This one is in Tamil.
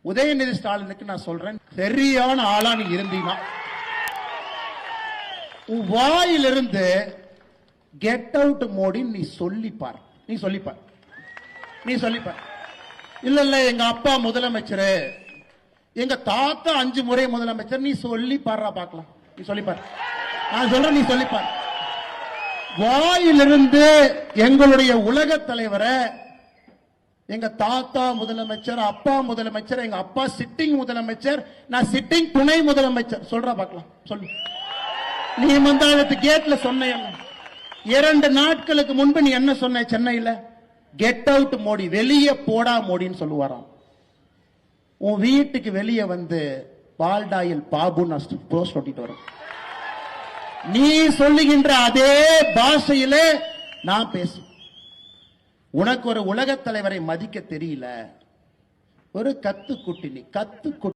உதயநிதி ஸ்டாலினுக்கு நான் சொல்றேன், சரியான ஆளா நீ இருந்தீனா உன் வாயிலிருந்து கெட் அவுட் மோடி நீ சொல்லிப்பார். இல்ல எங்க அப்பா முதலமைச்சர், எங்க தாத்தா 5 முறை முதலமைச்சர், நீ சொல்லி பாடுறா பார்க்கலாம். நீ சொல்லிப்பார். நான் சொல்றேன், நீ சொல்லிப்பார். வாயிலிருந்து எங்களுடைய உலக தலைவரை, எங்க தாத்தா முதலமைச்சர், அப்பா முதலமைச்சர், எங்க அப்பா சிட்டிங் முதலமைச்சர், நான் சிட்டிங் துணை முதலமைச்சர், சொல்றா பார்க்கலாம். சொல்லு. நீ மந்தாளத்து கேட்ல சொன்ன 2 நாட்களுக்கு முன்பு நீ என்ன சொன்ன? சென்னையில கெட் அவுட் மோடி, வெளியே போடா மோடின்னு சொல்லுவாராம். உன் வீட்டுக்கு வெளியே வந்து பால்டாயில் பாபு போஸ்ட் ஒட்டிட்டு வரும். நீ சொல்லுகின்ற அதே பாஷையிலே நான் பேசு. உனக்கு ஒரு உலக தலைவரை மதிக்க தெரியல. ஒரு கத்துக்குட்டி, நீ கத்துக்குட்டி.